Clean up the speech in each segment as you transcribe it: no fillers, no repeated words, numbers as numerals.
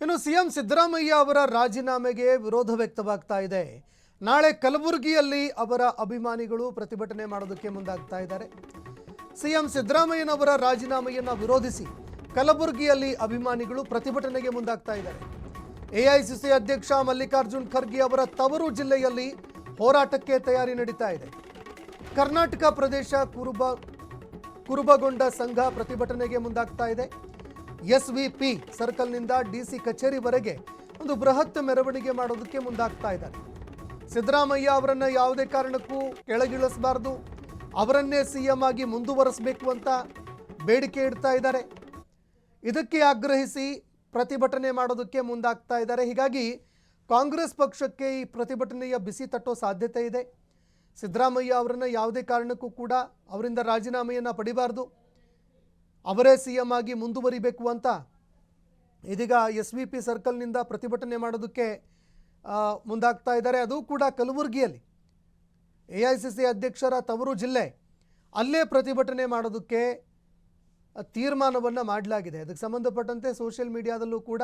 ಇನ್ನು ಸಿಎಂ ಸಿದ್ದರಾಮಯ್ಯ ಅವರ ರಾಜೀನಾಮೆಗೆ ವಿರೋಧ ವ್ಯಕ್ತವಾಗ್ತಾ ಇದೆ. ನಾಳೆ ಕಲಬುರಗಿಯಲ್ಲಿ ಅವರ ಅಭಿಮಾನಿಗಳು ಪ್ರತಿಭಟನೆ ಮಾಡೋದಕ್ಕೆ ಮುಂದಾಗ್ತಾ ಇದ್ದಾರೆ. ಸಿಎಂ ಸಿದ್ದರಾಮಯ್ಯನವರ ರಾಜೀನಾಮೆಯನ್ನು ವಿರೋಧಿಸಿ ಕಲಬುರಗಿಯಲ್ಲಿ ಅಭಿಮಾನಿಗಳು ಪ್ರತಿಭಟನೆಗೆ ಮುಂದಾಗ್ತಾ ಇದ್ದಾರೆ. ಎಐಸಿಸಿ ಅಧ್ಯಕ್ಷ ಮಲ್ಲಿಕಾರ್ಜುನ್ ಖರ್ಗೆ ಅವರ ತವರು ಜಿಲ್ಲೆಯಲ್ಲಿ ಹೋರಾಟಕ್ಕೆ ತಯಾರಿ ನಡೀತಾ ಇದೆ. ಕರ್ನಾಟಕ ಪ್ರದೇಶ ಕುರುಬಗೊಂಡ ಸಂಘ ಪ್ರತಿಭಟನೆಗೆ ಮುಂದಾಗ್ತಾ ಇದೆ. ಎಸ್ವಿಪಿ ಸರ್ಕಲ್ನಿಂದ ಡಿಸಿ ಕಚೇರಿವರೆಗೆ ಒಂದು ಬೃಹತ್ ಮೆರವಣಿಗೆ ಮಾಡೋದಕ್ಕೆ ಮುಂದಾಗ್ತಾ ಇದ್ದಾರೆ. ಸಿದ್ದರಾಮಯ್ಯ ಅವರನ್ನು ಯಾವುದೇ ಕಾರಣಕ್ಕೂ ಕೆಳಗಿಳಿಸಬಾರದು, ಅವರನ್ನೇ ಸಿಎಂ ಆಗಿ ಮುಂದುವರಿಸಬೇಕು ಅಂತ ಬೇಡಿಕೆ ಇಡ್ತಾ ಇದ್ದಾರೆ. ಇದಕ್ಕೆ ಆಗ್ರಹಿಸಿ ಪ್ರತಿಭಟನೆ ಮಾಡೋದಕ್ಕೆ ಮುಂದಾಗ್ತಾ ಇದ್ದಾರೆ. ಹೀಗಾಗಿ ಕಾಂಗ್ರೆಸ್ ಪಕ್ಷಕ್ಕೆ ಈ ಪ್ರತಿಭಟನೆಯ ಬಿಸಿ ತಟ್ಟೋ ಸಾಧ್ಯತೆ ಇದೆ. ಸಿದ್ದರಾಮಯ್ಯ ಅವರನ್ನು ಯಾವುದೇ ಕಾರಣಕ್ಕೂ ಕೂಡ ಅವರಿಂದ ರಾಜೀನಾಮೆಯನ್ನು ಪಡಿಬಾರ್ದು, ಅವರೇ ಸಿಎಂ ಆಗಿ ಮುಂದುವರಿಬೇಕು ಅಂತ ಇದೀಗ ಎಸ್ವಿಪಿ ಸರ್ಕಲ್ನಿಂದ ಪ್ರತಿಭಟನೆ ಮಾಡೋದಕ್ಕೆ ಮುಂದಾಗ್ತಾ ಇದ್ದಾರೆ. ಅದು ಕೂಡ ಕಲಬುರಗಿಯಲ್ಲಿ ಎಐಸಿಸಿ ಅಧ್ಯಕ್ಷರ ತವರು ಜಿಲ್ಲೆ, ಅಲ್ಲೇ ಪ್ರತಿಭಟನೆ ಮಾಡೋದಕ್ಕೆ ತೀರ್ಮಾನವನ್ನು ಮಾಡಲಾಗಿದೆ. ಅದಕ್ಕೆ ಸಂಬಂಧಪಟ್ಟಂತೆ ಸೋಷಿಯಲ್ ಮೀಡಿಯಾದಲ್ಲೂ ಕೂಡ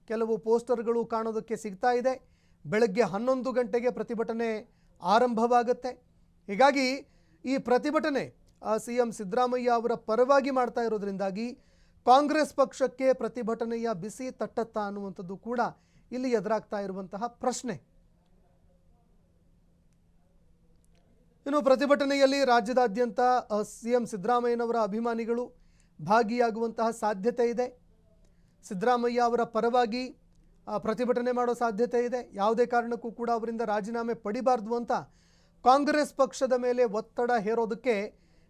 ಕೆಲವು ಪೋಸ್ಟರ್ಗಳು ಕಾಣೋದಕ್ಕೆ ಸಿಗ್ತಾ ಇದೆ. ಬೆಳಗ್ಗೆ 11 ಗಂಟೆಗೆ ಪ್ರತಿಭಟನೆ ಆರಂಭವಾಗುತ್ತೆ. ಹೀಗಾಗಿ ಈ ಪ್ರತಿಭಟನೆ ಸಿಎಂ ಸಿದ್ದರಾಮಯ್ಯ ಅವರ ಪರವಾಗಿ ಮಾಡ್ತಾ ಇರೋದ್ರಿಂದಾಗಿ ಕಾಂಗ್ರೆಸ್ ಪಕ್ಷಕ್ಕೆ ಪ್ರತಿಭಟನೆಯ ಬಿಸಿ ತಟ್ಟತ್ತಾ ಅನ್ನುವಂಥದ್ದು ಕೂಡ ಇಲ್ಲಿ ಎದುರಾಗ್ತಾ ಇರುವಂತಹ ಪ್ರಶ್ನೆ. ಇನ್ನು ಪ್ರತಿಭಟನೆಯಲ್ಲಿ ರಾಜ್ಯದಾದ್ಯಂತ ಸಿಎಂ ಸಿದ್ದರಾಮಯ್ಯನವರ ಅಭಿಮಾನಿಗಳು ಭಾಗಿಯಾಗುವಂತಹ ಸಾಧ್ಯತೆ ಇದೆ. ಸಿದ್ದರಾಮಯ್ಯ ಅವರ ಪರವಾಗಿ ಪ್ರತಿಭಟನೆ ಮಾಡೋ ಸಾಧ್ಯತೆ ಇದೆ. ಯಾವುದೇ ಕಾರಣಕ್ಕೂ ಕೂಡ ಅವರಿಂದ ರಾಜೀನಾಮೆ ಪಡಿಬಾರ್ದು ಅಂತ ಕಾಂಗ್ರೆಸ್ ಪಕ್ಷದ ಮೇಲೆ ಒತ್ತಡ ಹೇರೋದಕ್ಕೆ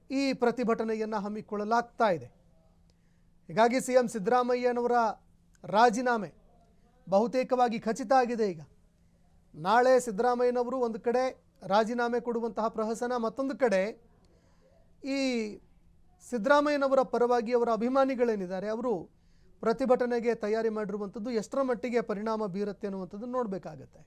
ಈ ಪ್ರತಿಭಟನೆಯನ್ನು ಹಮ್ಮಿಕೊಳ್ಳಲಾಗ್ತಾ ಇದೆ. ಹೀಗಾಗಿ ಸಿಎಂ ಸಿದ್ದರಾಮಯ್ಯನವರ ರಾಜೀನಾಮೆ ಬಹುತೇಕವಾಗಿ ಖಚಿತ ಆಗಿದೆ. ಈಗ ನಾಳೆ ಸಿದ್ದರಾಮಯ್ಯನವರು ಒಂದು ಕಡೆ ರಾಜೀನಾಮೆ ಕೊಡುವಂತಹ ಪ್ರಹಸನ, ಮತ್ತೊಂದು ಕಡೆ ಈ ಸಿದ್ದರಾಮಯ್ಯನವರ ಪರವಾಗಿ ಅವರ ಅಭಿಮಾನಿಗಳೇನಿದ್ದಾರೆ ಅವರು ಪ್ರತಿಭಟನೆಗೆ ತಯಾರಿ ಮಾಡಿರುವಂಥದ್ದು ಎಷ್ಟರ ಮಟ್ಟಿಗೆ ಪರಿಣಾಮ ಬೀರುತ್ತೆ ಅನ್ನುವಂಥದ್ದು ನೋಡಬೇಕಾಗತ್ತೆ.